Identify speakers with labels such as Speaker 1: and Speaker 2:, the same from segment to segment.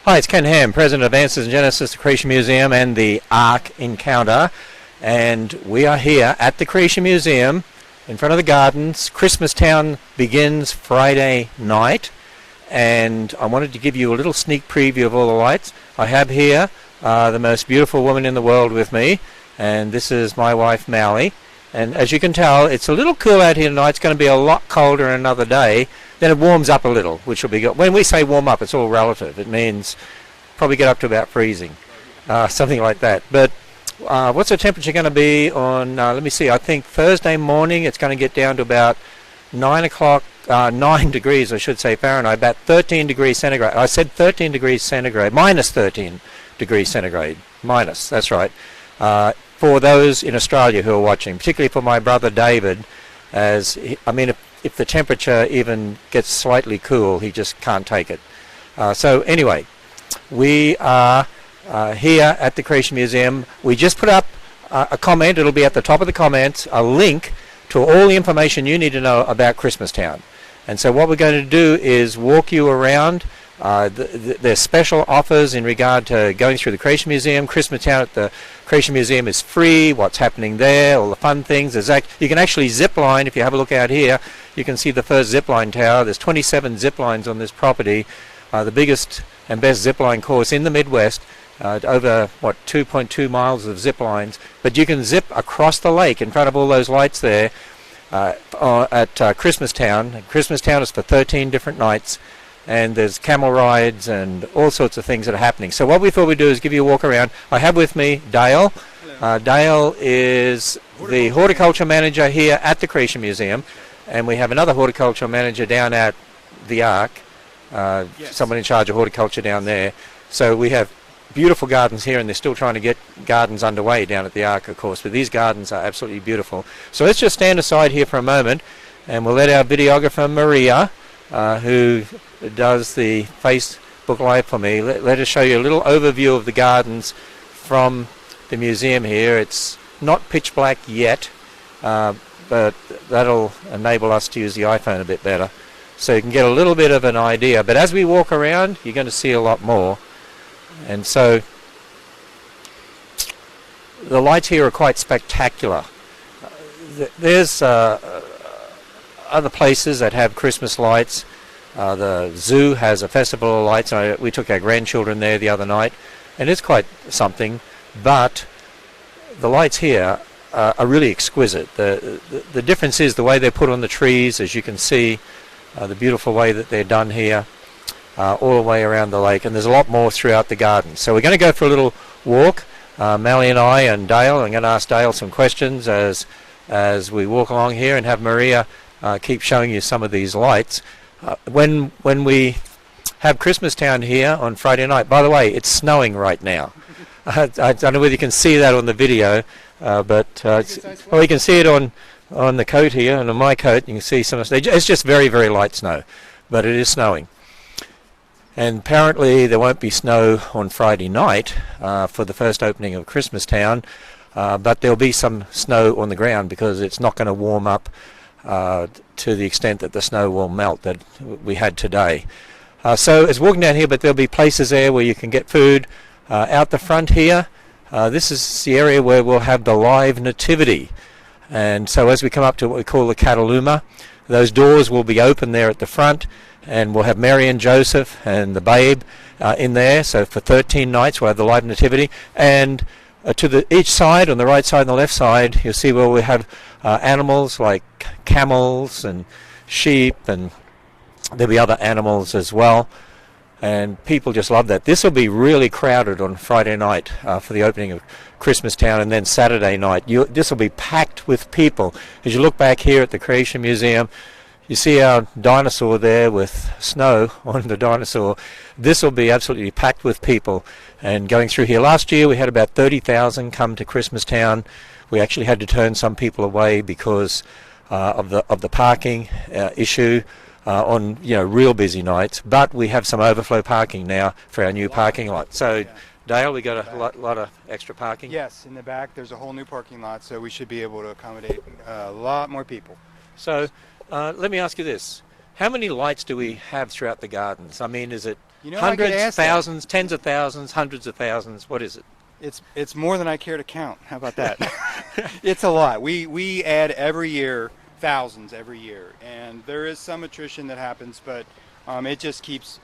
Speaker 1: Hi, it's Ken Ham, President of Answers in Genesis, the Creation Museum and the Ark Encounter. And we are here at the Creation Museum in front of the gardens. Christmas Town begins Friday night. And I wanted to give you a little sneak preview of all the lights. I have here the most beautiful woman in the world with me. And this is my wife, Mally. And as you can tell, it's a little cool out here tonight. It's going to be a lot colder in another day. Then it warms up a little, which will be good. When we say warm up, it's all relative. It means probably get up to about freezing, something like that. But what's the temperature going to be on, let me see, I think Thursday morning it's going to get down to about 9 o'clock, 9 degrees, I should say, Fahrenheit, about 13 degrees centigrade. I said 13 degrees centigrade, minus 13 degrees centigrade, minus, that's right. For those in Australia who are watching, particularly for my brother David, if the temperature even gets slightly cool, he just can't take it. So anyway, we are here at the Creation Museum. We just put up a comment. It'll be at the top of the comments, a link to all the information you need to know about Christmas Town. And so what we're going to do is walk you around. There's special offers in regard to going through the Creation Museum. Christmas Town at the Creation Museum is free. What's happening there, all the fun things. You can actually zip line. If you have a look out here, you can see the first zip line tower. There's 27 zip lines on this property. The biggest and best zip line course in the Midwest. Over 2.2 miles of zip lines. But you can zip across the lake in front of all those lights there at Christmas Town. Christmas Town is for 13 different nights. And there's camel rides and all sorts of things that are happening. So what we thought we'd do is give you a walk around. I have with me Dale. Dale is the horticulture manager here at the Creation Museum. And we have another horticulture manager down at the Ark. Yes. Someone in charge of horticulture down there. So we have beautiful gardens here, and they're still trying to get gardens underway down at the Ark, of course. But these gardens are absolutely beautiful. So let's just stand aside here for a moment, and we'll let our videographer, Maria, who does the Facebook Live for me, let us show you a little overview of the gardens from the museum here. It's not pitch black yet, but that'll enable us to use the iPhone a bit better. So you can get a little bit of an idea. But as we walk around, you're going to see a lot more. And so the lights here are quite spectacular. There's other places that have Christmas lights. The zoo has a festival of lights. We took our grandchildren there the other night, and it's quite something. But the lights here are really exquisite. The difference is the way they're put on the trees, as you can see, the beautiful way that they're done here, all the way around the lake. And there's a lot more throughout the garden. So we're going to go for a little walk. Mally and I and Dale. I'm going to ask Dale some questions as we walk along here, and have Maria keep showing you some of these lights. When we have Christmas Town here on Friday night, by the way, it's snowing right now. I don't know whether you can see that on the video, but you can see it on the coat here, and on my coat you can see some. It's just very, very light snow, but it is snowing. And apparently there won't be snow on Friday night for the first opening of Christmas Town, but there'll be some snow on the ground because it's not going to warm up to the extent that the snow will melt that we had today. So it's walking down here, but there'll be places there where you can get food. Out the front here, this is the area where we'll have the live Nativity. And so as we come up to what we call the Cataluma, those doors will be open there at the front, and we'll have Mary and Joseph and the babe in there. So for 13 nights we'll have the live Nativity. And to each side, on the right side and the left side, you'll see where we have animals like camels and sheep, and there'll be other animals as well. And people just love that. This will be really crowded on Friday night for the opening of Christmas Town, and then Saturday night. This will be packed with people. As you look back here at the Creation Museum, you see our dinosaur there with snow on the dinosaur. This will be absolutely packed with people. And going through here, last year we had about 30,000 come to Christmas Town. We actually had to turn some people away because of the parking issue on real busy nights. But we have some overflow parking now for our new parking lot. So Dale, we got a lot of extra parking?
Speaker 2: Yes, in the back there's a whole new parking lot, so we should be able to accommodate a lot more people.
Speaker 1: So let me ask you this. How many lights do we have throughout the gardens? I mean, is it
Speaker 2: You know, I
Speaker 1: hundreds,
Speaker 2: could ask that.
Speaker 1: thousands, tens of thousands, hundreds of thousands? What is it?
Speaker 2: It's more than I care to count. How about that? It's a lot. We add every year thousands every year, and there is some attrition that happens, but it just keeps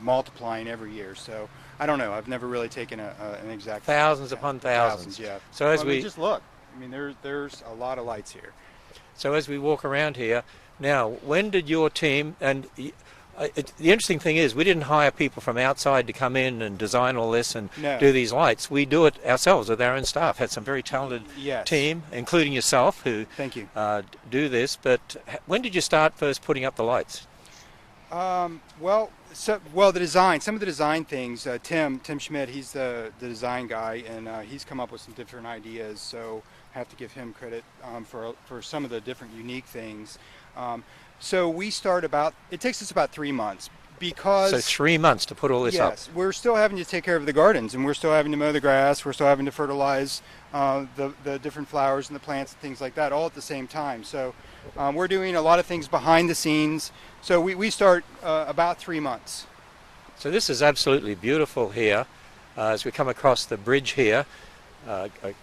Speaker 2: multiplying every year. So I don't know. I've never really taken an exact
Speaker 1: Thousands
Speaker 2: count.
Speaker 1: upon thousands.
Speaker 2: Yeah.
Speaker 1: So as
Speaker 2: Well,
Speaker 1: we
Speaker 2: just look, I mean, there's a lot of lights here.
Speaker 1: So as we walk around here, now, when did your team, and the interesting thing is we didn't hire people from outside to come in and design all this and
Speaker 2: No.
Speaker 1: do these lights. We do it ourselves with our own staff. Had some very talented
Speaker 2: Yes.
Speaker 1: team, including yourself, who
Speaker 2: Thank you.
Speaker 1: do this. But when did you start first putting up the lights?
Speaker 2: Well, the design, some of the design things, Tim Schmidt, he's the design guy, and he's come up with some different ideas, so I have to give him credit for some of the different unique things. So we start it takes us about 3 months, because
Speaker 1: So 3 months to put all this up.
Speaker 2: yes, we're still having to take care of the gardens, and we're still having to mow the grass, we're still having to fertilize the different flowers and the plants and things like that, all at the same time. So we're doing a lot of things behind the scenes. So we start about 3 months.
Speaker 1: So this is absolutely beautiful here as we come across the bridge here,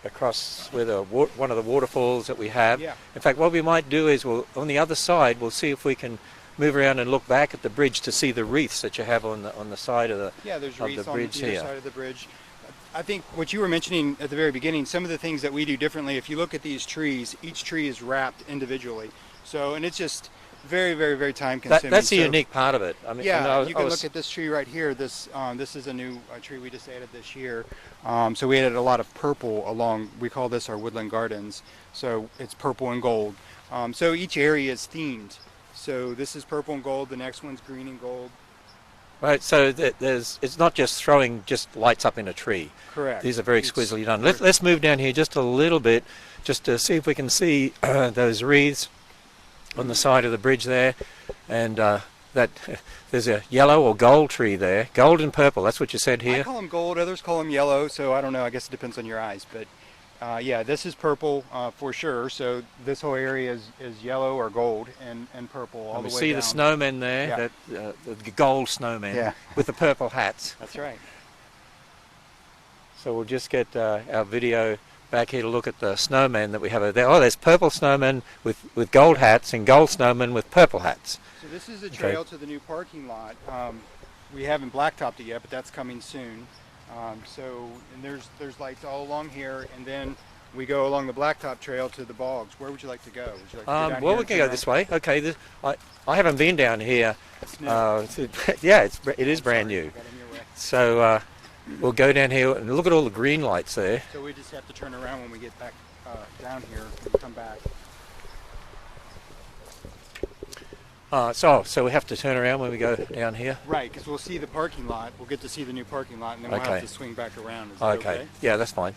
Speaker 1: across where one of the waterfalls that we have.
Speaker 2: Yeah.
Speaker 1: In fact, what we might do is on the other side, we'll see if we can move around and look back at the bridge to see the wreaths that you have on the side of the
Speaker 2: There's
Speaker 1: of
Speaker 2: wreaths
Speaker 1: the
Speaker 2: on
Speaker 1: bridge
Speaker 2: either
Speaker 1: here.
Speaker 2: side of the bridge. I think what you were mentioning at the very beginning, some of the things that we do differently, if you look at these trees, each tree is wrapped individually. So, and it's just very, very, very time consuming.
Speaker 1: That's the
Speaker 2: So-
Speaker 1: unique part of it. I mean,
Speaker 2: Yeah,
Speaker 1: and I
Speaker 2: you can
Speaker 1: was-
Speaker 2: look at this tree right here. This is a new tree we just added this year. So we added a lot of purple along. We call this our Woodland Gardens. So it's purple and gold. So each area is themed. So this is purple and gold. The next one's green and gold.
Speaker 1: Right, so it's not just throwing just lights up in a tree.
Speaker 2: Correct.
Speaker 1: These are very exquisitely done. Let's move down here just a little bit, just to see if we can see those wreaths on the side of the bridge there, and that there's a yellow or gold tree there, gold and purple. That's what you said
Speaker 2: I
Speaker 1: here.
Speaker 2: call them gold. Others call them yellow. So I don't know. I guess it depends on your eyes. But yeah, this is purple for sure. So this whole area is yellow or gold and purple all
Speaker 1: And
Speaker 2: the
Speaker 1: we
Speaker 2: way
Speaker 1: see
Speaker 2: down.
Speaker 1: the snowmen there,
Speaker 2: Yeah.
Speaker 1: the gold snowmen
Speaker 2: Yeah.
Speaker 1: with the purple hats.
Speaker 2: That's right.
Speaker 1: So we'll just get our video back here to look at the snowmen that we have over there. Oh, there's purple snowmen with gold hats and gold snowmen with purple hats.
Speaker 2: So this is a trail to the new parking lot. We haven't blacktopped it yet, but that's coming soon. And there's lights all along here, and then we go along the blacktop trail to the bogs. Where would you like to go? Would you like to go down
Speaker 1: Well,
Speaker 2: here
Speaker 1: we
Speaker 2: and
Speaker 1: can
Speaker 2: turn
Speaker 1: go this way. Okay, I haven't been down here.
Speaker 2: around? No.
Speaker 1: Yeah, it is
Speaker 2: I'm
Speaker 1: brand
Speaker 2: sorry,
Speaker 1: new.
Speaker 2: I got in your way.
Speaker 1: So we'll go down here and look at all the green lights there.
Speaker 2: So we just have to turn around when we get back down here and come back.
Speaker 1: So we have to turn around when we go down here.
Speaker 2: Right, because we'll see the parking lot. We'll get to see the new parking lot, and then we'll
Speaker 1: Okay.
Speaker 2: have to swing back around. Is that okay?
Speaker 1: Yeah, that's fine.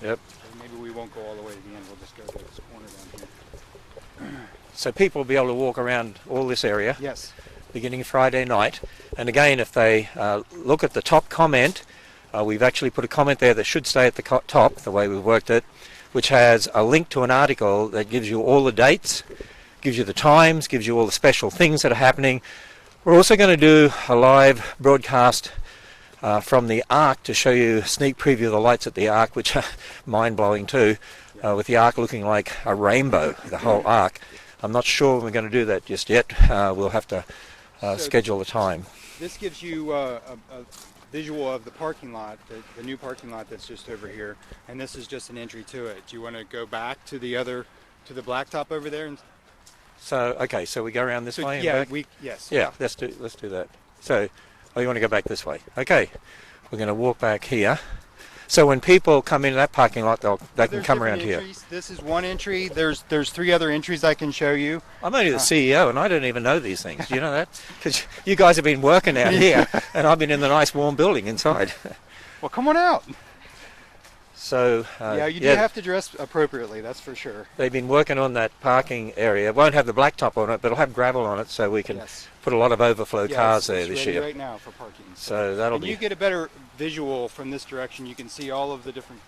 Speaker 1: Yep.
Speaker 2: So maybe we won't go all the way to the end. We'll just go to this corner down here.
Speaker 1: So people will be able to walk around all this area
Speaker 2: Yes.
Speaker 1: beginning Friday night. And again, if they look at the top comment, we've actually put a comment there that should stay at the top, the way we've worked it, which has a link to an article that gives you all the dates, gives you the times, gives you all the special things that are happening. We're also going to do a live broadcast from the Ark to show you a sneak preview of the lights at the Ark, which are mind-blowing too, with the Ark looking like a rainbow, the whole Ark. I'm not sure we're going to do that just yet. We'll have to schedule the time.
Speaker 2: This gives you a visual of the parking lot, the new parking lot that's just over here, and this is just an entry to it. Do you want to go back to the blacktop over there?
Speaker 1: So okay, so we go around this way. And
Speaker 2: Yeah,
Speaker 1: back?
Speaker 2: yes.
Speaker 1: Yeah, let's do that. So, you want to go back this way? Okay, we're going to walk back here. So when people come into that parking lot, they can
Speaker 2: There's
Speaker 1: come
Speaker 2: different
Speaker 1: around here.
Speaker 2: entries. This is one entry. There's 3 other entries I can show you.
Speaker 1: I'm only the CEO, and I don't even know these things. Do you know that? Because you guys have been working out here, and I've been in the nice warm building inside.
Speaker 2: Well, come on out.
Speaker 1: So
Speaker 2: Yeah, you do have to dress appropriately. That's for sure.
Speaker 1: they've been working on that parking area. It won't have the blacktop on it, but it'll have gravel on it, so we can
Speaker 2: Yes.
Speaker 1: put a lot of overflow
Speaker 2: Yeah,
Speaker 1: cars
Speaker 2: it's
Speaker 1: there this
Speaker 2: ready
Speaker 1: year.
Speaker 2: right now for parking.
Speaker 1: So that'll
Speaker 2: And
Speaker 1: be.
Speaker 2: you get a better visual from this direction. You can see all of the different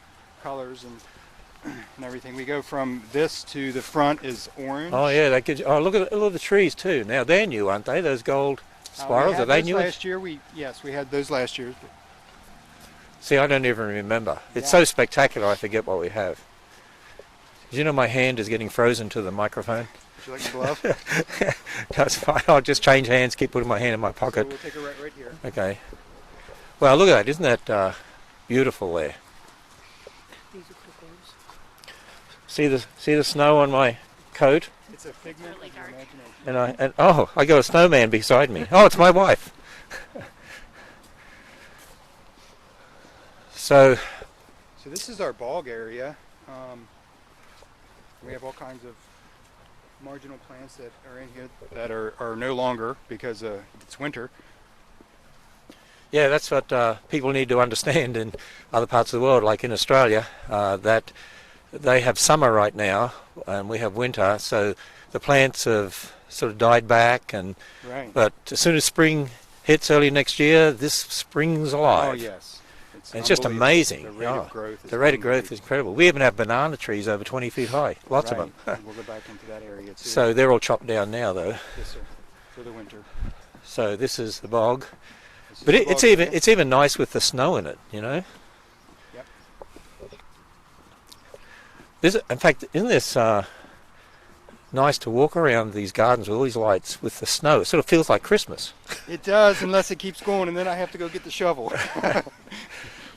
Speaker 2: colors and and everything. We go from this to the front is orange.
Speaker 1: Oh yeah, that gives. Oh, look at the trees too. Now they're new, aren't they? Those gold spirals, are they new?
Speaker 2: Last year, yes, we had those last year.
Speaker 1: See, I don't even remember. It's
Speaker 2: Yeah.
Speaker 1: so spectacular, I forget what we have. Did you know my hand is getting frozen to the microphone?
Speaker 2: Would you like a glove?
Speaker 1: That's fine. I'll just change hands, keep putting my hand in my
Speaker 2: So
Speaker 1: pocket.
Speaker 2: we'll take it right here.
Speaker 1: Okay. Well, look at that. Isn't that beautiful there? See the snow on my coat?
Speaker 2: It's a figment of your imagination.
Speaker 1: And I got a snowman beside me. Oh, it's my wife. So
Speaker 2: this is our bog area. We have all kinds of marginal plants that are in here that are no longer because it's winter.
Speaker 1: yeah, that's what people need to understand in other parts of the world, like in Australia, that they have summer right now and we have winter. So the plants have sort of died back,
Speaker 2: Right.
Speaker 1: but as soon as spring hits early next year, this spring's alive.
Speaker 2: Oh yes.
Speaker 1: It's just
Speaker 2: unbelievable.
Speaker 1: amazing.
Speaker 2: The rate of growth is
Speaker 1: The rate of growth is incredible. We even have banana trees over 20 feet high. Lots of them.
Speaker 2: Right. We'll go back into that area too.
Speaker 1: So they're all chopped down now, though.
Speaker 2: yes, sir. For the winter.
Speaker 1: So this is the bog.
Speaker 2: This is
Speaker 1: But
Speaker 2: the
Speaker 1: it's
Speaker 2: bog
Speaker 1: even
Speaker 2: area.
Speaker 1: it's even nice with the snow in it, you know.
Speaker 2: Yep.
Speaker 1: In fact, isn't this nice to walk around these gardens with all these lights with the snow? It sort of feels like Christmas.
Speaker 2: It does, unless it keeps going, and then I have to go get the shovel.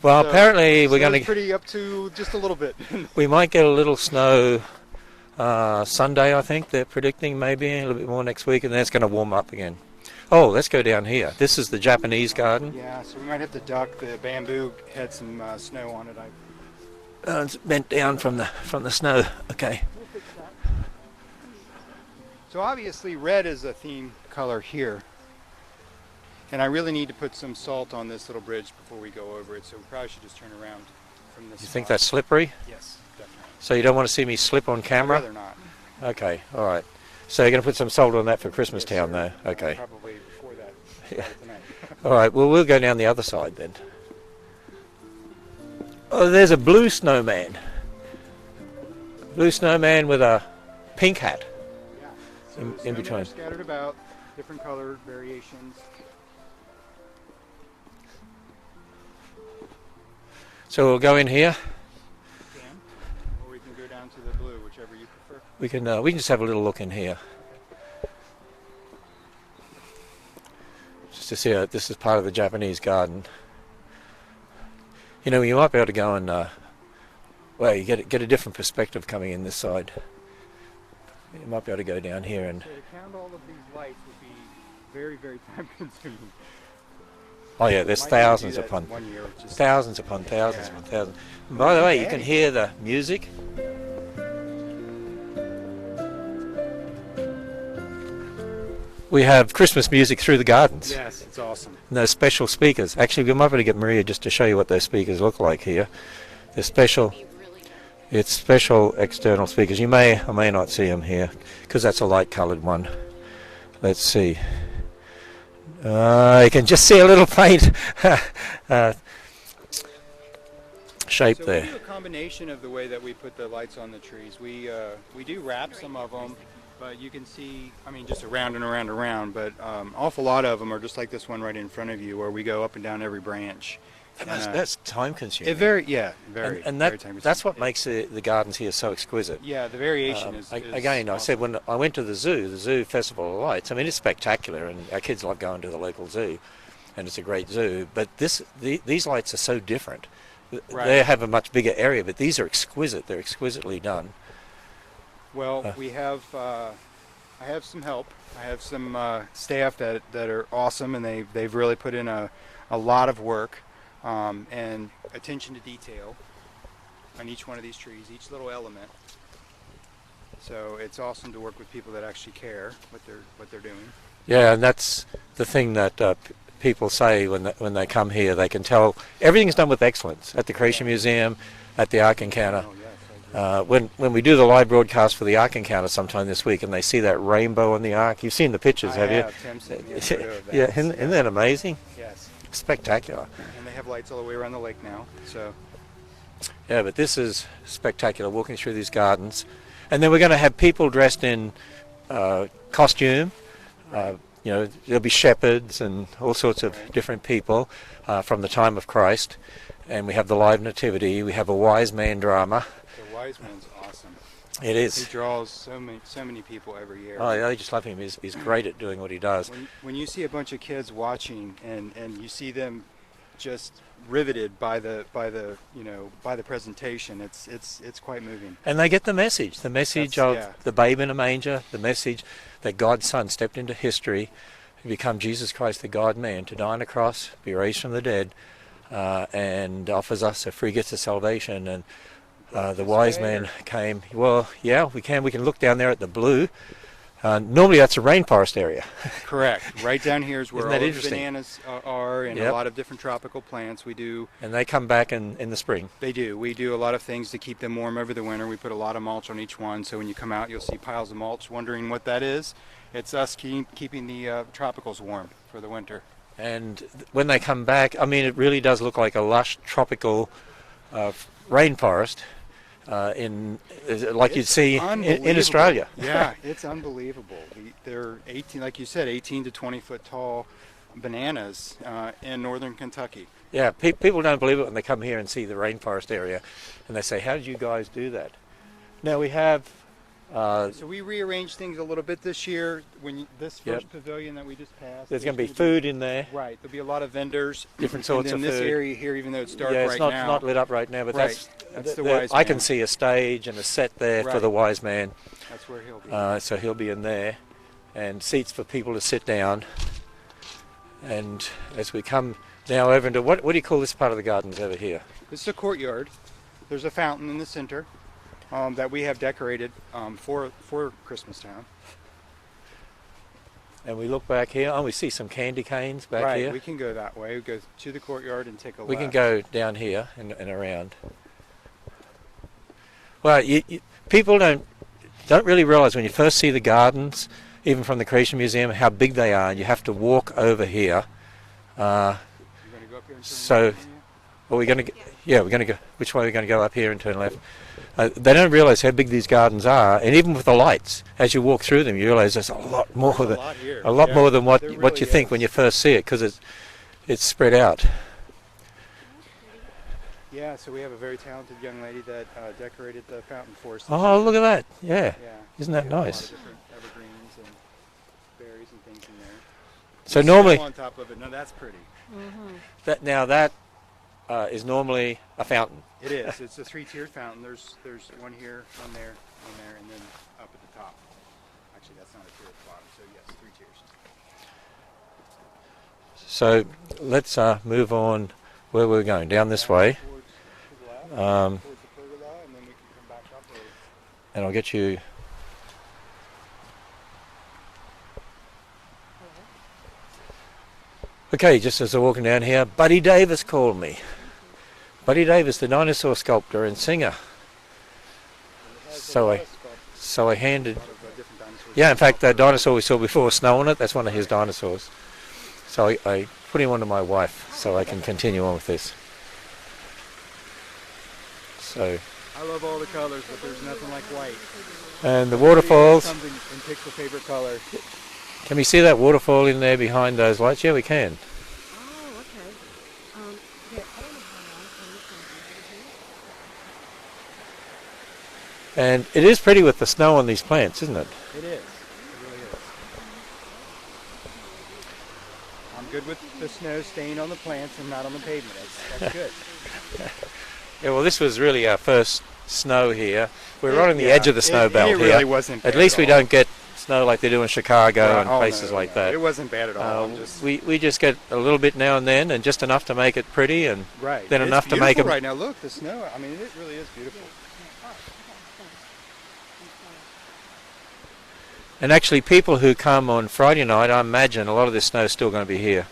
Speaker 1: Well,
Speaker 2: So,
Speaker 1: apparently we're
Speaker 2: snow's
Speaker 1: going to
Speaker 2: pretty up to just a little bit.
Speaker 1: we might get a little snow Sunday. I think they're predicting maybe a little bit more next week, and then it's going to warm up again. Oh, let's go down here. This is the Japanese garden.
Speaker 2: Yeah, so we might have to duck. The bamboo had some snow on it.
Speaker 1: It's bent down from the snow. Okay.
Speaker 2: So obviously red is a theme color here. And I really need to put some salt on this little bridge before we go over it, so we probably should just turn around from this
Speaker 1: You think
Speaker 2: spot.
Speaker 1: that's slippery?
Speaker 2: Yes, definitely.
Speaker 1: So you don't want to see me slip on
Speaker 2: I'd
Speaker 1: camera?
Speaker 2: rather not.
Speaker 1: Okay, all right. So you're going to put some salt on that for Christmas
Speaker 2: Yes,
Speaker 1: Town,
Speaker 2: sir.
Speaker 1: though? Okay.
Speaker 2: Probably before that.
Speaker 1: Yeah.
Speaker 2: Tonight.
Speaker 1: All right, well, we'll go down the other side then. Oh, there's a blue snowman. Blue snowman with a pink hat.
Speaker 2: Yeah. So
Speaker 1: In
Speaker 2: snowmen
Speaker 1: between.
Speaker 2: are scattered about, different color variations.
Speaker 1: So we'll go in here.
Speaker 2: We can, or we can go down to the blue, whichever you prefer.
Speaker 1: We can just have a little look in here. Just to see this is part of the Japanese garden. You know, you might be able to go and well, you get a different perspective coming in this side. You might be able to go down here and
Speaker 2: So to count all of these lights would be very, very time consuming.
Speaker 1: oh yeah, there's
Speaker 2: Might need to do
Speaker 1: thousands
Speaker 2: that
Speaker 1: upon
Speaker 2: one year, just
Speaker 1: thousands upon thousands
Speaker 2: Yeah.
Speaker 1: upon thousands. And by the way, you can
Speaker 2: Okay.
Speaker 1: hear the music. We have Christmas music through the gardens.
Speaker 2: Yes, it's awesome.
Speaker 1: And those special speakers. Actually, we might be able to get Maria just to show you what those speakers look like here. They're special. It's special external speakers. You may or may not see them here because that's a light-coloured one. Let's see. You can just see a little faint shape
Speaker 2: So
Speaker 1: there.
Speaker 2: we do a combination of the way that we put the lights on the trees. We do wrap some of them, but you can see, I mean, just around and around and around, but awful lot of them are just like this one right in front of you where we go up and down every branch.
Speaker 1: And
Speaker 2: And,
Speaker 1: that's time consuming.
Speaker 2: very
Speaker 1: and
Speaker 2: very
Speaker 1: that,
Speaker 2: time
Speaker 1: that's what
Speaker 2: consuming.
Speaker 1: makes the gardens here so exquisite.
Speaker 2: Yeah, the variation is
Speaker 1: Again, I said when I went to the zoo Festival of Lights, I mean, it's spectacular, and our kids love going to the local zoo, and it's a great zoo. But these lights are so different.
Speaker 2: Right.
Speaker 1: They have a much bigger area, but these are exquisite. They're exquisitely done.
Speaker 2: Well, we have. I have some help. I have some staff that are awesome, and they've really put in a lot of work and attention to detail on each one of these trees, each little element. So it's awesome to work with people that actually care what they're doing.
Speaker 1: Yeah, and that's the thing that people say when they come here. They can tell everything's done with excellence at the Creation Museum, at the Ark Encounter.
Speaker 2: Oh, yes, I agree.
Speaker 1: When we do the live broadcast for the Ark Encounter sometime this week, and they see that rainbow on the Ark, you've seen the pictures, have you?
Speaker 2: Tim sent me a photo of that.
Speaker 1: Yeah, isn't that amazing?
Speaker 2: Yes.
Speaker 1: Spectacular.
Speaker 2: And they have lights all the way around the lake now. So
Speaker 1: Yeah, but this is spectacular, walking through these gardens. And then we're going to have people dressed in costume. There'll be shepherds and all sorts of different people from the time of Christ. And we have the live nativity. We have a wise man drama.
Speaker 2: The wise man's awesome.
Speaker 1: It is.
Speaker 2: He draws so many people every year.
Speaker 1: Oh, yeah, I just love him. He's great at doing what he does.
Speaker 2: When you see a bunch of kids watching and you see them just riveted by the presentation, it's quite moving.
Speaker 1: And they get the message of the babe in a manger, the message that God's Son stepped into history to become Jesus Christ, the God-man, to die on a cross, be raised from the dead, and offers us a free gift of salvation. And the wise man came. Well, yeah, we can look down there at the blue. Normally that's a rainforest area.
Speaker 2: Correct. Right down here is where all the bananas are and
Speaker 1: Yep.
Speaker 2: a lot of different tropical plants. We do.
Speaker 1: And they come back in the spring.
Speaker 2: They do. We do a lot of things to keep them warm over the winter. We put a lot of mulch on each one, so when you come out, you'll see piles of mulch. Wondering what that is? It's us keeping the tropicals warm for the winter.
Speaker 1: And when they come back, I mean, it really does look like a lush tropical rainforest. Like you'd see in Australia.
Speaker 2: Yeah, it's unbelievable. They're 18, like you said, 18 to 20 foot tall bananas in northern Kentucky.
Speaker 1: Yeah, people don't believe it when they come here and see the rainforest area, and they say, "How did you guys do that?" Now we have.
Speaker 2: So we rearranged things a little bit this year. This first pavilion that we just passed,
Speaker 1: there's going to be food in there.
Speaker 2: Right, there'll be a lot of vendors.
Speaker 1: Different sorts of food.
Speaker 2: And then this area here, even though it's dark
Speaker 1: right
Speaker 2: now.
Speaker 1: Yeah, it's not lit up right now, but
Speaker 2: that's the wise man.
Speaker 1: I can see a stage and a set there for the wise man.
Speaker 2: That's where he'll be.
Speaker 1: So he'll be in there, and seats for people to sit down. And as we come now over into what do you call this part of the gardens over here?
Speaker 2: This is a courtyard. There's a fountain in the center. That we have decorated for Christmas time. And
Speaker 1: we look back here, and we see some candy canes back here.
Speaker 2: Right, we can go that way. We go to the courtyard and take a left.
Speaker 1: We can go down here and around. Well, people don't really realize when you first see the gardens, even from the Creation Museum, how big they are. You have to walk over here.
Speaker 2: You're going to go up here and
Speaker 1: turn left? We're going to we're going to go. Which way are we going to go? Up here and turn left. They don't realize how big these gardens are, and even with the lights, as you walk through them, you realize there's a lot more more than what you think when you first see it, because it's spread out.
Speaker 2: Yeah, so we have a very talented young lady that decorated the fountain for us.
Speaker 1: Oh, look at that! Yeah, isn't that nice?
Speaker 2: A lot of different evergreens and berries and things in there.
Speaker 1: So normally,
Speaker 2: on top of it, no, that's pretty.
Speaker 1: Mm-hmm. That is normally a fountain.
Speaker 2: It is. It's a three-tiered fountain. There's one here, one there, and then up at the top. Actually, that's not a tier at the bottom. So yes, 3 tiers.
Speaker 1: So let's move on. Where we're going? Down this way.
Speaker 2: Towards the pergola, and then we can come back up.
Speaker 1: And I'll get you. Okay, just as we're walking down here, Buddy Davis called me. Buddy Davis, the dinosaur sculptor and singer. So I handed. Yeah, in fact, that dinosaur we saw before with snow on it, that's one of his dinosaurs. So I put him onto my wife so I can continue on with this. So.
Speaker 2: I love all the colors, but there's nothing like white.
Speaker 1: And the waterfalls.
Speaker 2: Something and pick the favorite color.
Speaker 1: Can we see that waterfall in there behind those lights? Yeah, we can. And it is pretty with the snow on these plants, isn't it?
Speaker 2: It is. It really is. I'm good with the snow staying on the plants and not on the pavement. That's good.
Speaker 1: Yeah, well, this was really our first snow here. We're right on the edge of the snow belt here.
Speaker 2: It really wasn't bad
Speaker 1: at least we
Speaker 2: all.
Speaker 1: Don't get snow like they do in Chicago and places like that.
Speaker 2: It wasn't bad at all.
Speaker 1: We just get a little bit now and then, and just enough to make it pretty, and then
Speaker 2: it's
Speaker 1: enough to make it.
Speaker 2: Right now, look, the snow. I mean, it really is beautiful.
Speaker 1: And actually, people who come on Friday night, I imagine a lot of this snow is still going to be here.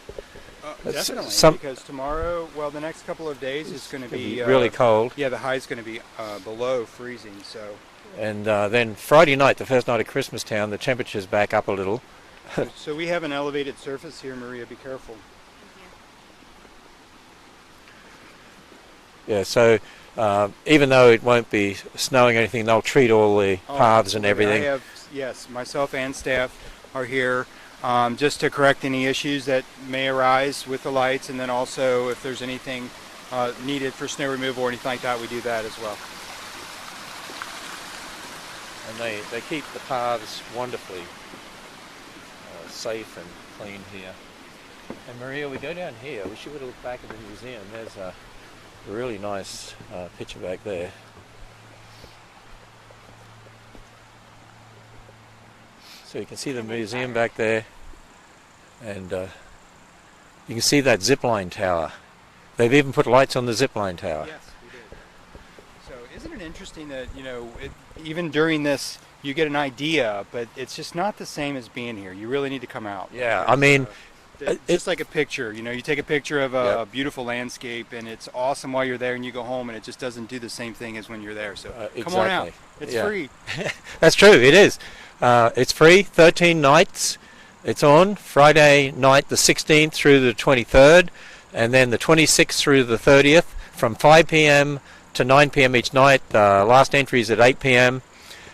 Speaker 2: Definitely, because tomorrow, the next couple of days, it's going to be
Speaker 1: really cold.
Speaker 2: Yeah, the high is going to be below freezing. So.
Speaker 1: And then Friday night, the first night of Christmas Town, the temperature's back up a little.
Speaker 2: So we have an elevated surface here, Maria. Be careful.
Speaker 1: Yeah, so even though it won't be snowing or anything, they'll treat all the paths and everything.
Speaker 2: Yes, myself and staff are here just to correct any issues that may arise with the lights, and then also if there's anything needed for snow removal or anything like that, we do that as well.
Speaker 1: And they keep the paths wonderfully safe and clean here. And Maria, we go down here. We should look back at the museum. There's a really nice picture back there. So you can see the museum back there, and you can see that zipline tower. They've even put lights on the zipline tower.
Speaker 2: Yes, we did. So isn't it interesting that, even during this, you get an idea, but it's just not the same as being here. You really need to come out.
Speaker 1: Yeah, I mean,
Speaker 2: it's just like a picture. You take a picture of a beautiful landscape, and it's awesome while you're there, and you go home, and it just doesn't do the same thing as when you're there. So come on out. It's free.
Speaker 1: That's true. It is. It's free. 13 nights. It's on Friday night, the 16th through the 23rd, and then the 26th through the 30th, from 5 p.m. to 9 p.m. each night. Last entry is at 8 p.m.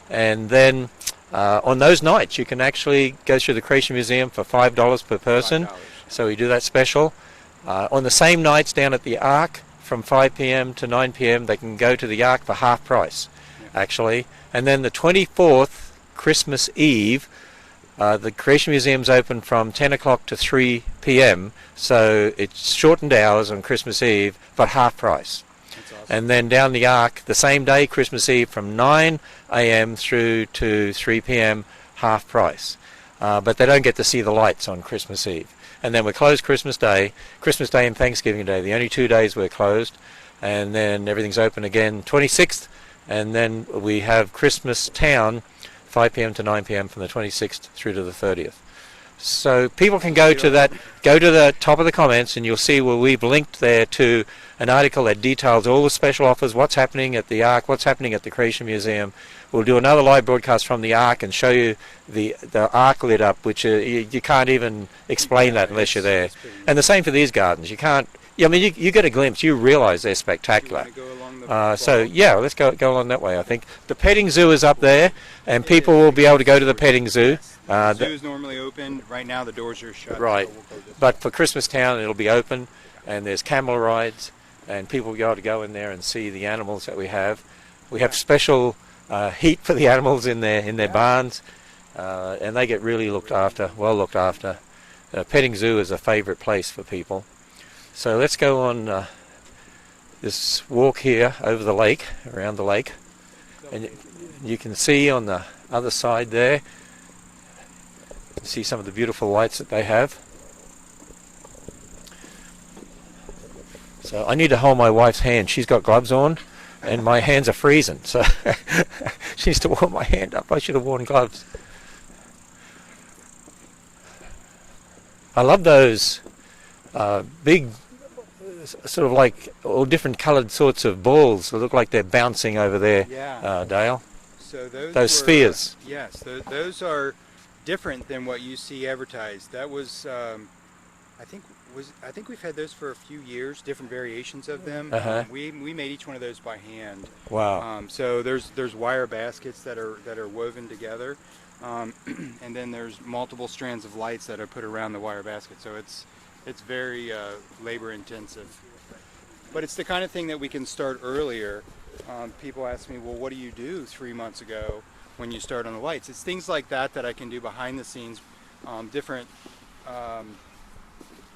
Speaker 1: And then on those nights, you can actually go through the Creation Museum for $5 per person.
Speaker 2: $5.
Speaker 1: So we do that special. On the same nights down at the Ark, from 5 p.m. to 9 p.m., they can go to the Ark for half price, actually. And then the 24th, Christmas Eve, the Creation Museum's open from 10 o'clock to 3 p.m., so it's shortened hours on Christmas Eve, but half price.
Speaker 2: That's awesome.
Speaker 1: And then down the Ark, the same day, Christmas Eve, from 9 a.m. through to 3 p.m., half price. But they don't get to see the lights on Christmas Eve. And then we're closed Christmas Day and Thanksgiving Day, the only 2 days we're closed. And then everything's open again 26th, and then we have Christmas Town, 5 p.m. to 9 p.m. from the 26th through to the 30th. So people can go to the top of the comments, and you'll see where we've linked there to an article that details all the special offers, what's happening at the Ark, what's happening at the Creation Museum. We'll do another live broadcast from the Ark and show you the Ark lit up, which you can't even explain that unless you're there. And the same for these gardens. You can't. I mean, you get a glimpse. You realise they're spectacular. So yeah, let's go along that way. I think the petting zoo is up there, and people will be able to go to the petting zoo.
Speaker 2: The zoo is normally open. Right now, the doors are shut.
Speaker 1: Right,
Speaker 2: so we'll
Speaker 1: but for Christmas Town, it'll be open, and there's camel rides, and people will be able to go in there and see the animals that we have. We have special heat for the animals in their barns, and they get really well looked after. Petting zoo is a favourite place for people. So let's go on this walk here over the lake, around the lake, and you can see on the other side there, you see some of the beautiful lights that they have. So I need to hold my wife's hand. She's got gloves on, and my hands are freezing, so she needs to warm my hand up. I should have worn gloves. I love those big, sort of like all different coloured sorts of balls that look like they're bouncing over there, Dale.
Speaker 2: So
Speaker 1: those spheres.
Speaker 2: Yes, those are different than what you see advertised. That was, I think we've had those for a few years, different variations of them. We made each one of those by hand.
Speaker 1: Wow.
Speaker 2: So there's wire baskets that are woven together, and then there's multiple strands of lights that are put around the wire basket. So it's very labor intensive, but it's the kind of thing that we can start earlier. People ask me, well, what do you do 3 months ago when you start on the lights? It's things like that I can do behind the scenes, different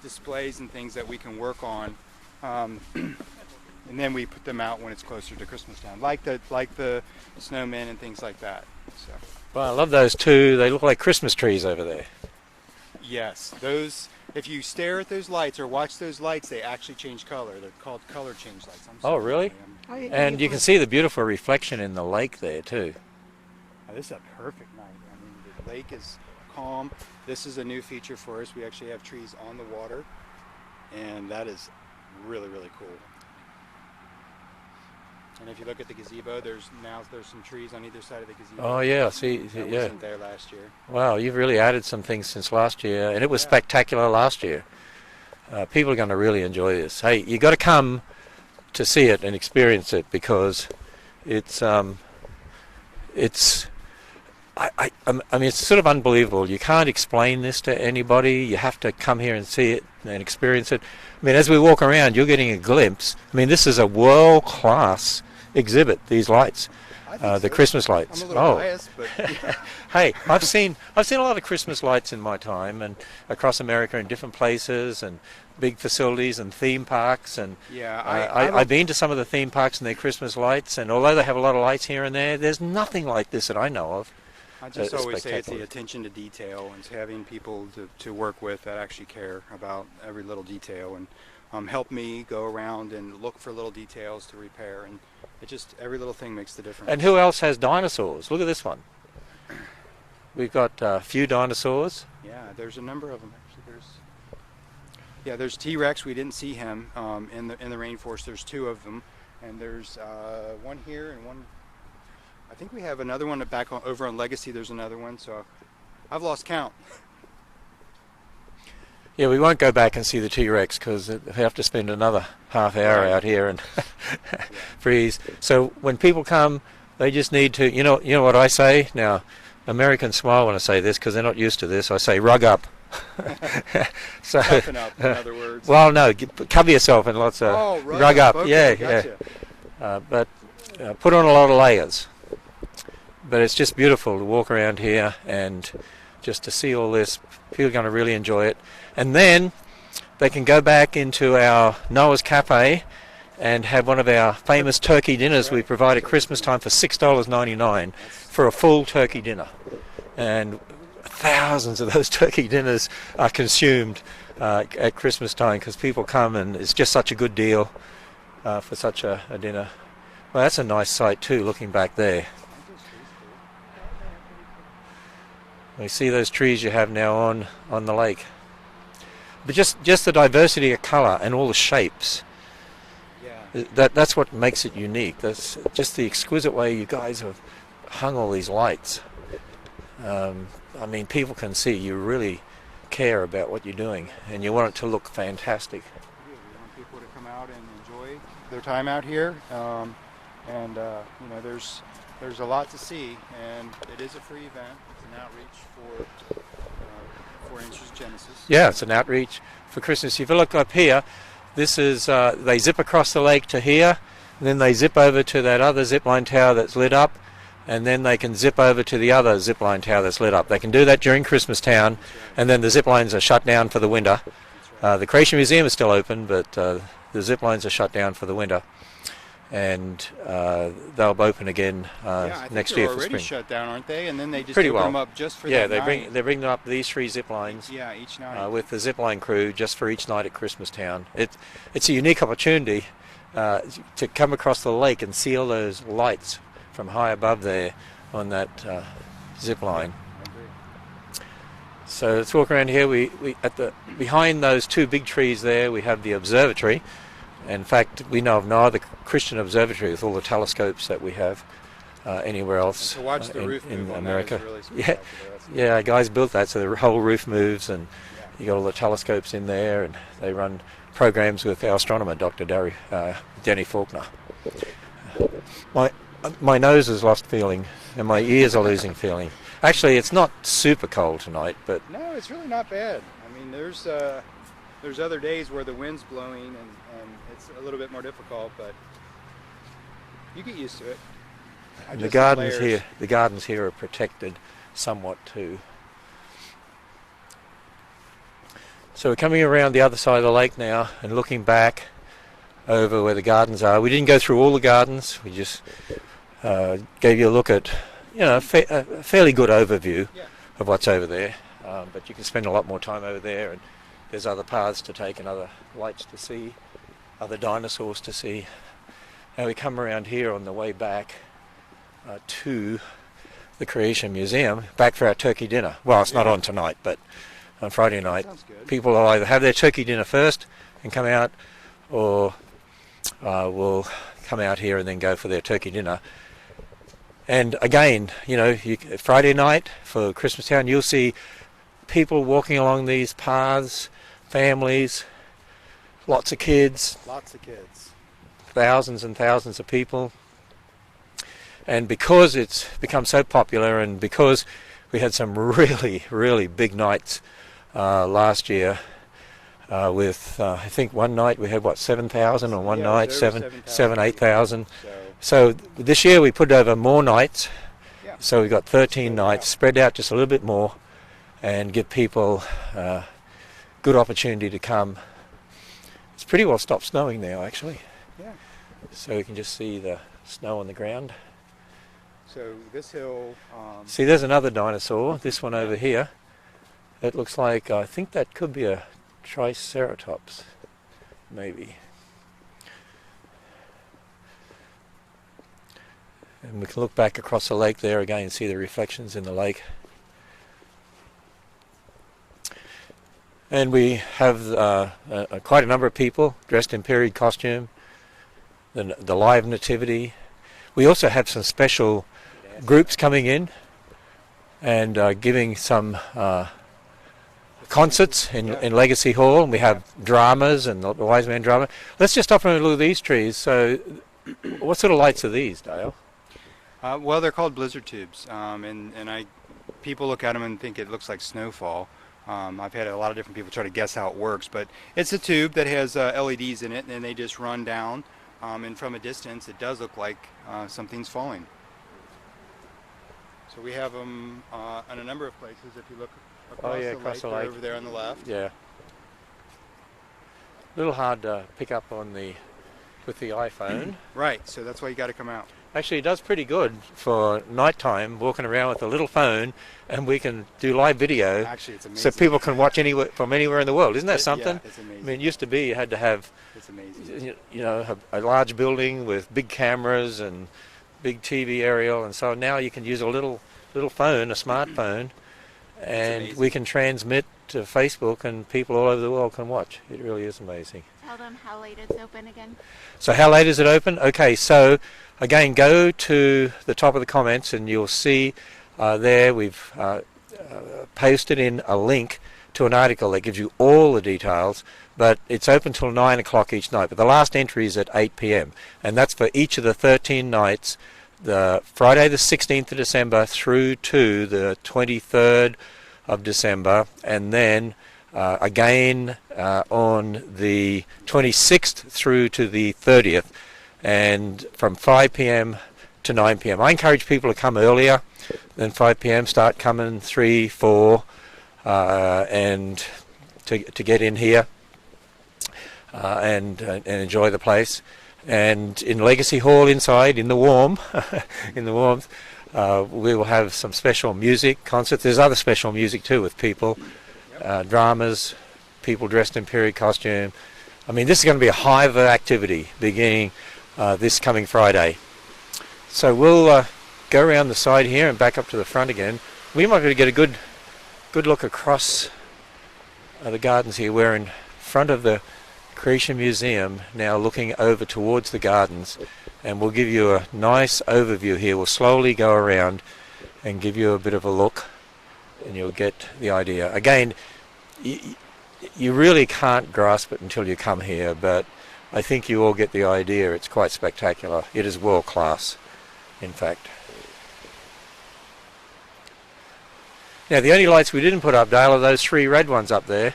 Speaker 2: displays and things that we can work on, and then we put them out when it's closer to Christmas time, like the snowmen and things like that. So.
Speaker 1: Well, I love those too. They look like Christmas trees over there.
Speaker 2: Yes, those. If you stare at those lights or watch those lights, they actually change color. They're called color change lights.
Speaker 1: Oh, really? And you can see the beautiful reflection in the lake there too.
Speaker 2: This is a perfect night. I mean, the lake is calm. This is a new feature for us. We actually have trees on the water, and that is really, really cool. And if you look at the gazebo, there's some trees on either side of the gazebo.
Speaker 1: Oh yeah, see,
Speaker 2: that wasn't there last year.
Speaker 1: Wow, you've really added some things since last year, and it was spectacular last year. People are going to really enjoy this. Hey, you got to come to see it and experience it, because it's I mean, it's sort of unbelievable. You can't explain this to anybody. You have to come here and see it and experience it. I mean, as we walk around, you're getting a glimpse. I mean, this is a world-class exhibit, these lights, the Christmas lights.
Speaker 2: I'm a little biased, but
Speaker 1: Hey, I've seen a lot of Christmas lights in my time, and across America in different places and big facilities and theme parks. And
Speaker 2: yeah,
Speaker 1: I've been to some of the theme parks and their Christmas lights, and although they have a lot of lights here and there, there's nothing like this that I know of.
Speaker 2: I just always say it's the attention to detail, and it's having people to work with that actually care about every little detail, and help me go around and look for little details to repair, and it just, every little thing makes the difference.
Speaker 1: And who else has dinosaurs? Look at this one. We've got a few dinosaurs.
Speaker 2: Yeah, there's a number of them actually. There's T-Rex. We didn't see him in the rainforest. There's two of them, and there's one here and one. I think we have another one over on Legacy. There's another one, so I've lost count.
Speaker 1: Yeah, we won't go back and see the T-Rex because we have to spend another half hour out here and freeze. So when people come, they just need to, you know what I say? Now, Americans smile when I say this because they're not used to this. I say, rug up.
Speaker 2: So, toughen up, in other words.
Speaker 1: Well, no, cover yourself in lots of rug up.
Speaker 2: Okay,
Speaker 1: yeah,
Speaker 2: gotcha.
Speaker 1: yeah. But put on a lot of layers. But it's just beautiful to walk around here and just to see all this. People are going to really enjoy it. And then they can go back into our Noah's Cafe and have one of our famous turkey dinners we provide at Christmas time for $6.99 for a full turkey dinner. And thousands of those turkey dinners are consumed at Christmas time because people come, and it's just such a good deal for such a dinner. Well, that's a nice sight too, looking back there. We see those trees you have now on the lake. But just the diversity of colour and all the shapes. Yeah. That's what makes it unique. That's just the exquisite way you guys have hung all these lights. I mean, people can see you really care about what you're doing, and you want it to look fantastic.
Speaker 2: We want people to come out and enjoy their time out here. There's a lot to see, and it is a free event. It's an outreach for Interest Genesis.
Speaker 1: Yeah, it's an outreach for Christmas. If you look up here, this is they zip across the lake to here, and then they zip over to that other zipline tower that's lit up, and then they can zip over to the other zipline tower that's lit up. They can do that during Christmas Town, and then the zip lines are shut down for the winter. The Creation Museum is still open, but the zip lines are shut down for the winter. And they'll open again next year for spring.
Speaker 2: They're already shut down, aren't they? And then they just
Speaker 1: Pretty
Speaker 2: open
Speaker 1: well.
Speaker 2: them up just for
Speaker 1: yeah,
Speaker 2: that night.
Speaker 1: they bring up these three zip lines.
Speaker 2: Yeah, each night.
Speaker 1: With the zipline crew just for each night at Christmas Town. It's a unique opportunity to come across the lake and see all those lights from high above there on that zip line.
Speaker 2: I agree.
Speaker 1: So let's walk around here. We behind those two big trees there, we have the observatory. In fact, we know of no other Christian observatory with all the telescopes that we have anywhere else
Speaker 2: to watch the roof
Speaker 1: in
Speaker 2: move
Speaker 1: America.
Speaker 2: On that is really spectacular.
Speaker 1: Yeah, guys built that so the whole roof moves, and you got all the telescopes in there, and they run programs with our astronomer, Dr. Danny Faulkner. My nose has lost feeling, and my ears are losing feeling. Actually, it's not super cold tonight, but
Speaker 2: no, it's really not bad. I mean, there's other days where the wind's blowing and it's a little bit more difficult, but you get used to it.
Speaker 1: The gardens here are protected somewhat too. So we're coming around the other side of the lake now and looking back over where the gardens are. We didn't go through all the gardens. We just gave you a look at, a fairly good overview of what's over there. But you can spend a lot more time over there, and there's other paths to take and other lights to see, other dinosaurs to see. And we come around here on the way back to the Creation Museum, back for our turkey dinner. Well, it's not on tonight, but on Friday night. People will either have their turkey dinner first and come out, or will come out here and then go for their turkey dinner. And again, Friday night for Christmas Town, you'll see people walking along these paths, families, lots of kids.
Speaker 2: Lots of kids.
Speaker 1: thousands and thousands of people. And because it's become so popular, and because we had some really, really big nights last year, with I think one night we had 7,000, or one night 8,000. So this year we put over more nights.
Speaker 2: Yeah.
Speaker 1: So we got 13 nights, spread out just a little bit more, and give people good opportunity to come. It's pretty well stopped snowing now, actually.
Speaker 2: Yeah.
Speaker 1: So you can just see the snow on the ground.
Speaker 2: So this hill.
Speaker 1: See, there's another dinosaur. This one over here. It looks like, I think that could be a Triceratops, maybe. And we can look back across the lake there again and see the reflections in the lake. And we have quite a number of people dressed in period costume, the live nativity. We also have some special groups coming in and giving some concerts in Legacy Hall. And we have dramas and the Wise Man drama. Let's just stop and look at these trees. So what sort of lights are these, Dale?
Speaker 2: Well, they're called blizzard tubes, people look at them and think it looks like snowfall. I've had a lot of different people try to guess how it works, but it's a tube that has LEDs in it, and they just run down, and from a distance it does look like something's falling. So we have them in a number of places. If you look across the lake, over there on the left.
Speaker 1: Yeah. A little hard to pick up on with the iPhone.
Speaker 2: Right, so that's why you got to come out.
Speaker 1: Actually, it does pretty good for nighttime, walking around with a little phone, and we can do live video.
Speaker 2: Actually, it's amazing.
Speaker 1: So people can watch from anywhere in the world. Isn't that something?
Speaker 2: Yeah, it's amazing.
Speaker 1: I mean, it used to be you had to have,
Speaker 2: it's amazing.
Speaker 1: A large building with big cameras and big TV aerial, and so now you can use a little phone, a smartphone, and we can transmit to Facebook, and people all over the world can watch. It really is amazing.
Speaker 3: Tell them how late it's open again.
Speaker 1: So how late is it open? Okay, so again, go to the top of the comments and you'll see there we've posted in a link to an article that gives you all the details, but it's open till 9 o'clock each night. But the last entry is at 8 p.m. and that's for each of the 13 nights, the Friday the 16th of December through to the 23rd of December, and then again on the 26th through to the 30th, and from 5 p.m. to 9 p.m. I encourage people to come earlier than 5 p.m. Start coming 3, 4, and to get in here and enjoy the place. And in Legacy Hall inside, in the warmth, we will have some special music, concerts. There's other special music too with people, dramas, people dressed in period costume. I mean, this is going to be a hive of activity beginning this coming Friday. So we'll go around the side here and back up to the front again. We might be able to get a good look across the gardens here. We're in front of the Creation Museum now, looking over towards the gardens, and we'll give you a nice overview here. We'll slowly go around and give you a bit of a look, and you'll get the idea. Again, you really can't grasp it until you come here, but I think you all get the idea. It's quite spectacular. It is world class, in fact. Now, the only lights we didn't put up, Dale, are those 3 red ones up there.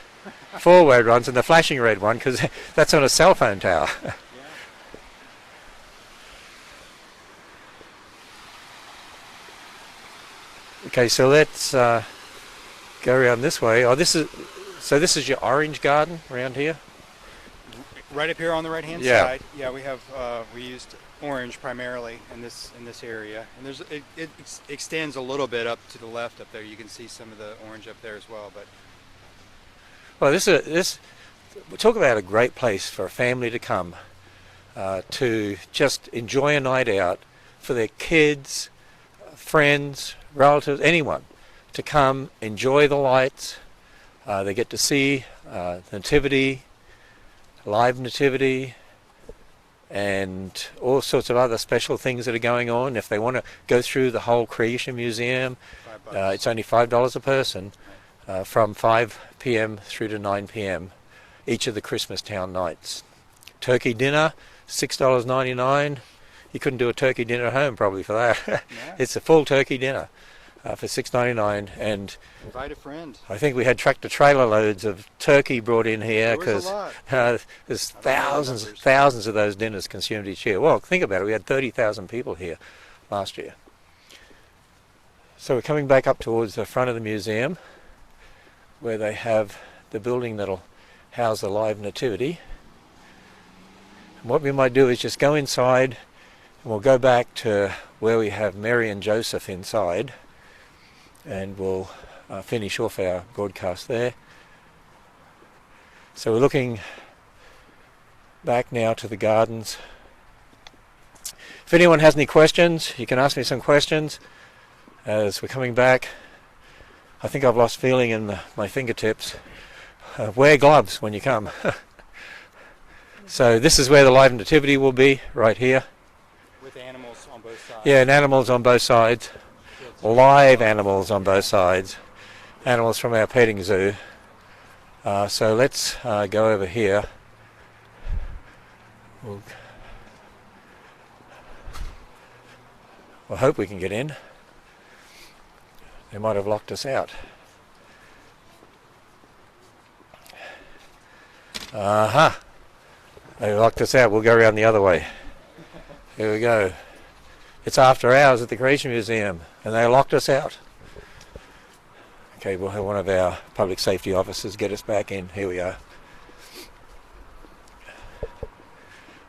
Speaker 1: 4 red ones and the flashing red one, because that's on a cell phone tower. Yeah. Okay, so let's go around this way. This is your orange garden around here.
Speaker 2: Right up here on the right-hand side. Yeah, we used orange primarily in this area, and it extends a little bit up to the left up there. You can see some of the orange up there as well, but.
Speaker 1: Well, we talk about a great place for a family to come to just enjoy a night out, for their kids, friends, relatives, anyone to come enjoy the lights. They get to see Nativity, live Nativity, and all sorts of other special things that are going on. If they want to go through the whole Creation Museum, it's only $5 a person. From 5 p.m. through to 9 p.m. each of the Christmas Town nights. turkey dinner, $6.99. You couldn't do a turkey dinner at home probably for that.
Speaker 2: Yeah.
Speaker 1: It's a full turkey dinner for $6.99, and
Speaker 2: Invite a friend.
Speaker 1: I think we had tractor trailer loads of turkey brought in here
Speaker 2: There was a
Speaker 1: because
Speaker 2: lot.
Speaker 1: there's
Speaker 2: I don't know the
Speaker 1: thousands
Speaker 2: numbers.
Speaker 1: of those dinners consumed each year. Well, think about it. We had 30,000 people here last year. So we're coming back up towards the front of the museum, where they have the building that'll house the live nativity. And what we might do is just go inside, and we'll go back to where we have Mary and Joseph inside, and we'll finish off our broadcast there. So we're looking back now to the gardens. If anyone has any questions, you can ask me some questions as we're coming back. I think I've lost feeling in my fingertips. Wear gloves when you come. So this is where the live nativity will be, right here.
Speaker 2: With animals on both sides.
Speaker 1: Yeah, and animals on both sides. Live animals on both sides. Animals from our petting zoo. So let's go over here. I hope we can get in. They might have locked us out. Aha! They locked us out. We'll go around the other way. Here we go. It's after hours at the Creation Museum, and they locked us out. Okay, we'll have one of our public safety officers get us back in. Here we are.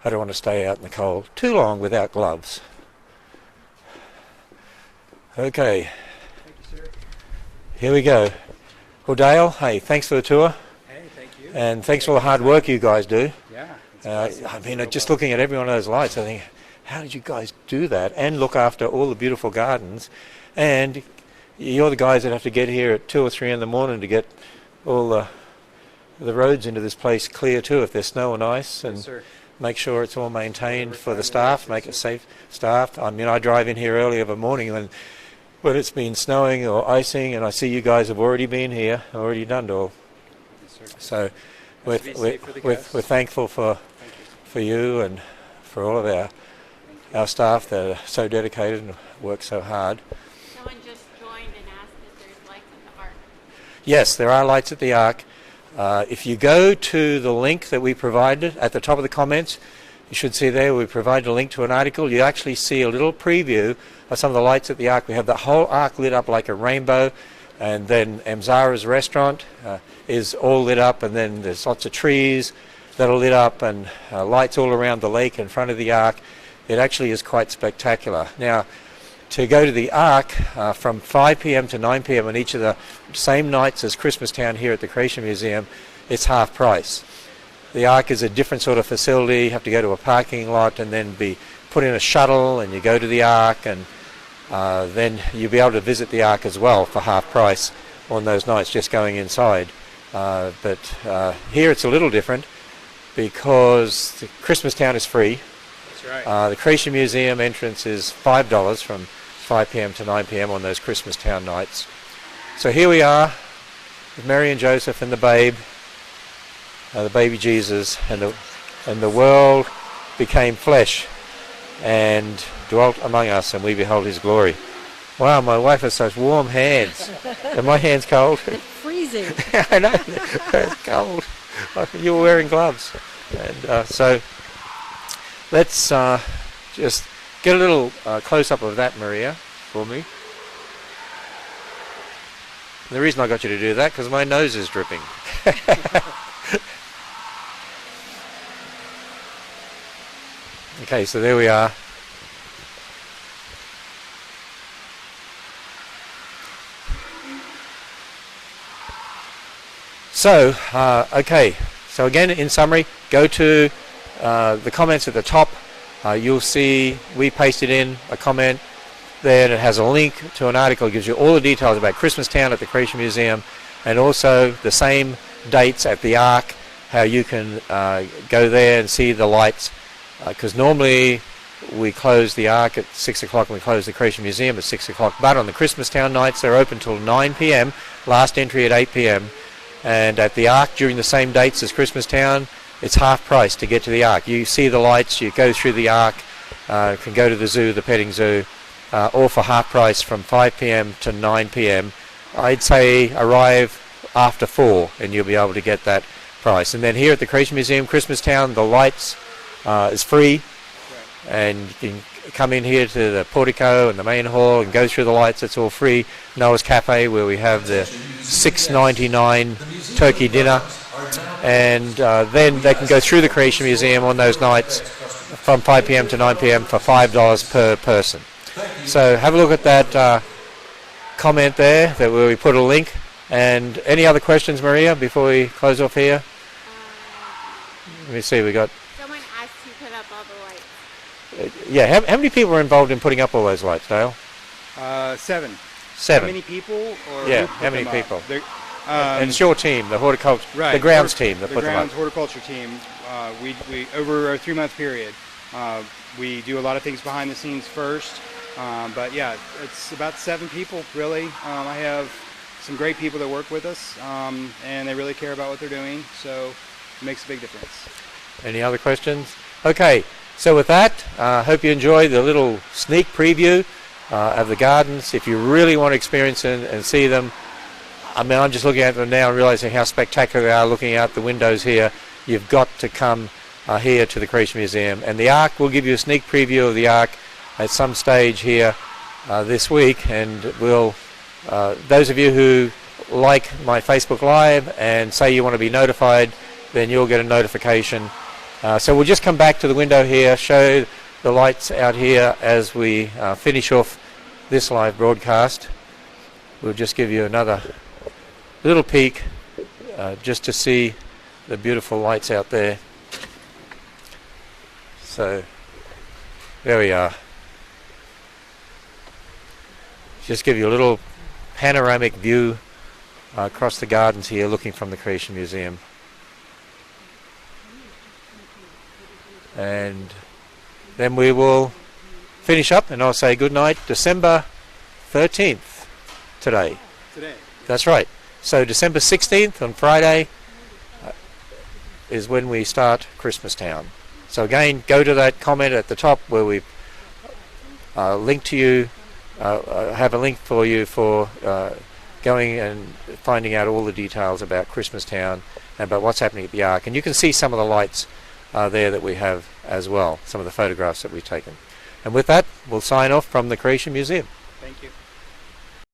Speaker 1: I don't want to stay out in the cold too long without gloves. Okay.
Speaker 2: Thank you, sir.
Speaker 1: Here we go. Well, Dale, hey, thanks for the tour,
Speaker 2: Hey, thank you.
Speaker 1: and thanks for all the hard work you guys do.
Speaker 2: Yeah.
Speaker 1: I mean, just looking at every one of those lights, I think, how did you guys do that and look after all the beautiful gardens? And you're the guys that have to get here at 2 or 3 in the morning to get all the roads into this place clear too, if there's snow and ice, and
Speaker 2: Yes, sir.
Speaker 1: make sure it's all maintained for the staff, make it safe staff. I mean, I drive in here early of a morning when it's been snowing or icing, and I see you guys have already been here, already done it all.
Speaker 2: Yes, sir.
Speaker 1: So
Speaker 2: Has to be safe for the
Speaker 1: we're
Speaker 2: guests.
Speaker 1: thankful for you and for all of our staff that are so dedicated and work so hard.
Speaker 3: Someone just joined and asked if there's lights at the Ark.
Speaker 1: Yes, there are lights at the Ark. If you go to the link that we provided at the top of the comments, you should see there we provided a link to an article. You actually see a little preview of some of the lights at the Ark. We have the whole Ark lit up like a rainbow, and then Amzara's restaurant is all lit up, and then there's lots of trees that are lit up, and lights all around the lake in front of the Ark. It actually is quite spectacular. Now, to go to the Ark from 5 p.m. to 9 p.m. on each of the same nights as Christmastown here at the Creation Museum, it's half price. The Ark is a different sort of facility. You have to go to a parking lot and then be put in a shuttle, and you go to the Ark, and then you'll be able to visit the Ark as well for half price on those nights, just going inside. But here it's a little different because the Christmastown is free.
Speaker 2: That's right.
Speaker 1: The Creation Museum entrance is $5 from 5 p.m. to 9 p.m. on those Christmastown nights. So here we are with Mary and Joseph and the baby Jesus, and the world became flesh and dwelt among us, and we beheld his glory. Wow, my wife has such warm hands. Are my hands cold?
Speaker 4: They're freezing.
Speaker 1: I know, it's cold. You were wearing gloves. And so let's just get a little close-up of that, Maria, for me. The reason I got you to do that, because my nose is dripping. Okay, so there we are. So, okay, so again, in summary, go to the comments at the top. You'll see we pasted in a comment there that has a link to an article. It gives you all the details about Christmastown at the Creation Museum, and also the same dates at the Ark, how you can go there and see the lights, because normally we close the Ark at 6 o'clock and we close the Creation Museum at 6 o'clock, but on the Christmastown nights they're open till 9 p.m, last entry at 8 p.m, and at the Ark during the same dates as Christmastown it's half price to get to the Ark. You see the lights, you go through the Ark, can go to the zoo, the petting zoo, all for half price from 5 p.m. to 9 p.m. I'd say arrive after 4 and you'll be able to get that price. And then here at the Creation Museum, Christmastown, the lights is free, and you can come in here to the portico and the main hall and go through the lights. It's all free. Noah's Cafe, where we have the $6.99 turkey dinner, and then they can go through the Creation Museum on those nights from 5 p.m. to 9 p.m. for $5 per person. So have a look at that comment there, that where we put a link. And any other questions, Maria, before we close off here? Let me see, we got...
Speaker 3: Someone asked you to put up all the lights.
Speaker 1: yeah, how many people are involved in putting up all those lights, Dale?
Speaker 2: 7.
Speaker 1: 7.
Speaker 2: How many people? Or
Speaker 1: Yeah,
Speaker 2: who put
Speaker 1: how many
Speaker 2: them up?
Speaker 1: people?
Speaker 2: And
Speaker 1: And it's your team, the horticulture,
Speaker 2: right,
Speaker 1: the grounds team that
Speaker 2: the
Speaker 1: put them
Speaker 2: grounds
Speaker 1: up.
Speaker 2: horticulture team. We over a 3-month period, we do a lot of things behind the scenes first. But yeah, it's about 7 people really. I have some great people that work with us, and they really care about what they're doing, so it makes a big difference.
Speaker 1: Any other questions? Okay, so with that, hope you enjoyed the little sneak preview of the gardens. If you really want to experience and see them, I mean, I'm just looking at them now and realizing how spectacular they are looking out the windows here. You've got to come here to the Creation Museum. And the Ark, we'll give you a sneak preview of the Ark at some stage here this week, and we'll those of you who like my Facebook Live and say you want to be notified, then you'll get a notification. So we'll just come back to the window here, show the lights out here as we finish off this live broadcast. We'll just give you another little peek just to see the beautiful lights out there. So there we are. Just give you a little panoramic view across the gardens here, looking from the Creation Museum. And then we will finish up, and I'll say good night. December 13th today. That's right. So December 16th on Friday is when we start Christmastown. So again, go to that comment at the top where we link to you. Have a link for you for going and finding out all the details about Christmastown and about what's happening at the Ark. And you can see some of the lights there that we have as well, some of the photographs that we've taken. And with that, we'll sign off from the Creation Museum.
Speaker 2: Thank you.